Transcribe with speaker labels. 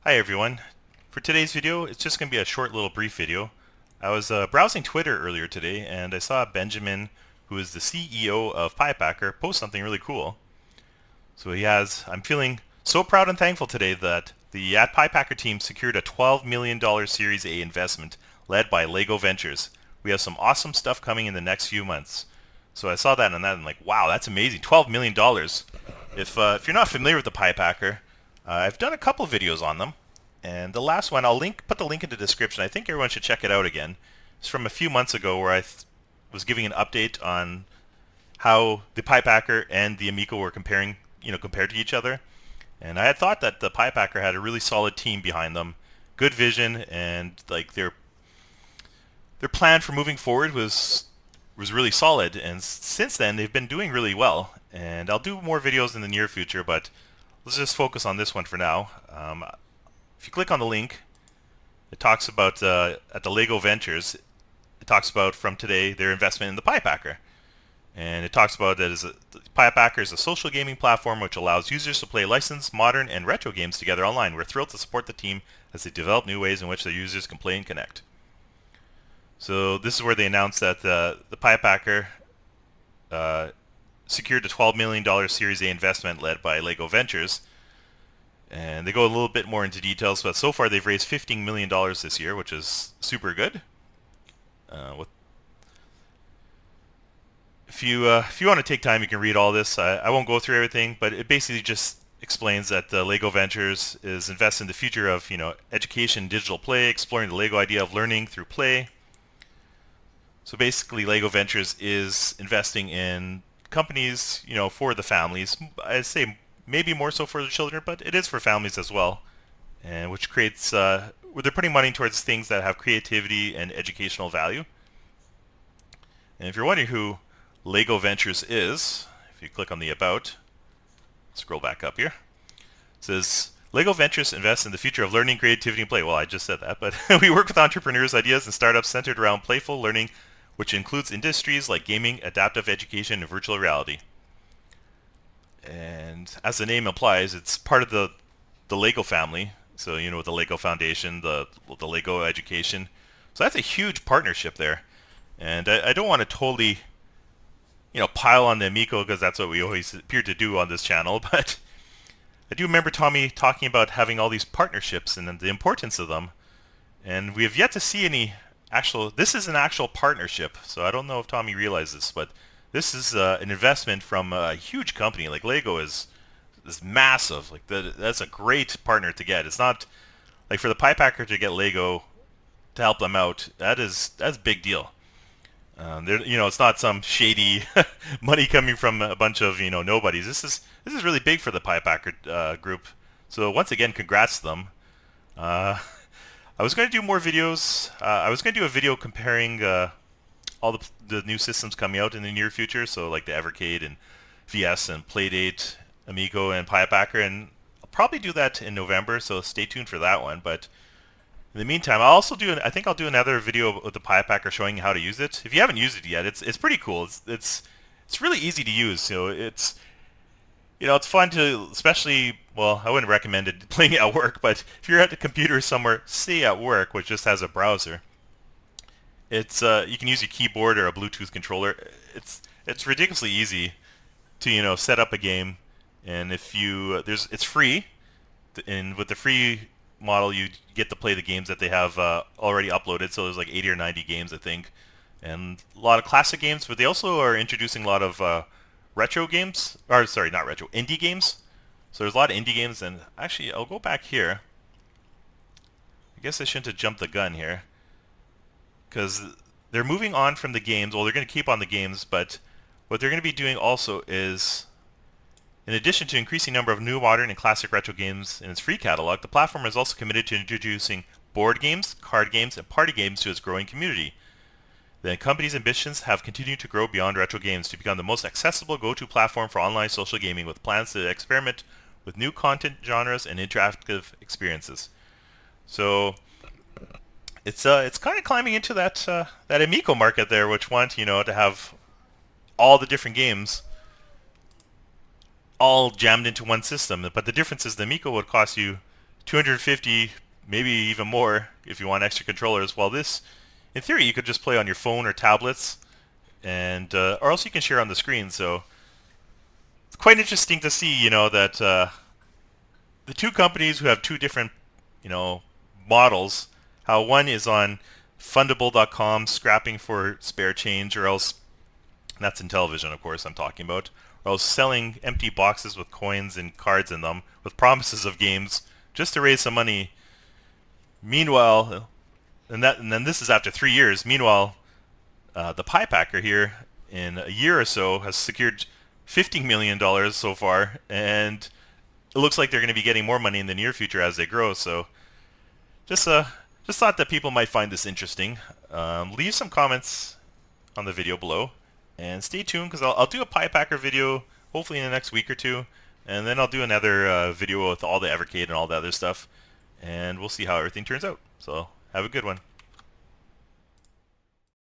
Speaker 1: Hi everyone. For today's video, it's just going to be a short little brief video. I was browsing Twitter earlier today and I saw Benjamin, who is the CEO of Piepacker, post something really cool. So I'm feeling so proud and thankful today that the Piepacker team secured a $12 million Series A investment led by Lego Ventures. We have some awesome stuff coming in the next few months. So I saw that and I'm like, wow, that's amazing. $12 million. If you're not familiar with the Piepacker, I've done a couple videos on them. And the last one, put the link in the description. I think everyone should check it out again. It's from a few months ago where was giving an update on how the Piepacker and the Amico were compared to each other. And I had thought that the Piepacker had a really solid team behind them, good vision, and like their plan for moving forward was really solid. And since then, they've been doing really well. And I'll do more videos in the near future, but let's just focus on this one for now. If you click on the link, it talks about at the Lego Ventures. It talks about from today their investment in the Piepacker, and it talks about that Piepacker is a social gaming platform which allows users to play licensed, modern, and retro games together online. We're thrilled to support the team as they develop new ways in which their users can play and connect. So this is where they announced that the Piepacker secured a $12 million Series A investment led by Lego Ventures. And they go a little bit more into details, but so far they've raised $15 million this year, which is super good. If you want to take time, you can read all this. I won't go through everything, but it basically just explains that Lego Ventures is investing in the future of education, digital play, exploring the Lego idea of learning through play. So basically, Lego Ventures is investing in companies, for the families. I'd say maybe more so for the children, but it is for families as well, and which creates where they're putting money towards things that have creativity and educational value. And if you're wondering who Lego Ventures is, if you click on the About, scroll back up here, it says Lego Ventures invests in the future of learning, creativity, and play. Well, I just said that, but we work with entrepreneurs, ideas, and startups centered around playful learning, which includes industries like gaming, adaptive education, and virtual reality. And as the name implies, it's part of the Lego family. So with the Lego Foundation, the Lego Education. So that's a huge partnership there. And I don't want to totally pile on the Amico because that's what we always appear to do on this channel. But I do remember Tommy talking about having all these partnerships and the importance of them. And we have yet to see any this is an actual partnership. So I don't know if Tommy realizes, but this is an investment from a huge company. Like Lego is massive. Like that's a great partner to get. It's not like for the Piepacker to get Lego to help them out. That's a big deal. It's not some shady money coming from a bunch of nobodies. This is really big for the Piepacker group. So once again, congrats to them. I was going to do more videos. I was going to do a video comparing all the new systems coming out in the near future, so like the Evercade and VS and Playdate, Amico, and Piepacker, and I'll probably do that in November, so stay tuned for that one. But in the meantime, I think I'll do another video with the Piepacker showing you how to use it. If you haven't used it yet, it's pretty cool. It's really easy to use. So it's fun to, especially, well, I wouldn't recommend it playing it at work, but if you're at the computer somewhere, say at work, which just has a browser, it's you can use your keyboard or a Bluetooth controller. It's ridiculously easy to set up a game, and if you it's free, and with the free model you get to play the games that they have already uploaded. So there's like 80 or 90 games I think, and a lot of classic games, but they also are introducing a lot of retro games, or sorry, not retro, indie games. So there's a lot of indie games, and actually I'll go back here. I guess I shouldn't have jumped the gun here, because they're moving on from the games. Well, they're going to keep on the games, but what they're going to be doing also is, in addition to increasing number of new, modern, and classic retro games in its free catalog, the platform is also committed to introducing board games, card games, and party games to its growing community. The company's ambitions have continued to grow beyond retro games to become the most accessible go-to platform for online social gaming, with plans to experiment with new content genres and interactive experiences. So it's kind of climbing into that Amico market there, which want to have all the different games all jammed into one system. But the difference is the Amico would cost you 250, maybe even more if you want extra controllers. While this, in theory, you could just play on your phone or tablets, and or else you can share on the screen. So it's quite interesting to see, that the two companies who have two different, models. How one is on fundable.com scrapping for spare change, or else that's Intellivision, of course, I'm talking about, or else selling empty boxes with coins and cards in them with promises of games just to raise some money. Meanwhile, and then this is after 3 years. Meanwhile, the Piepacker here in a year or so has secured $50 million so far, and it looks like they're going to be getting more money in the near future as they grow. So just thought that people might find this interesting. Leave some comments on the video below, and stay tuned because I'll do a Piepacker video hopefully in the next week or two, and then I'll do another video with all the Evercade and all the other stuff, and we'll see how everything turns out. So have a good one.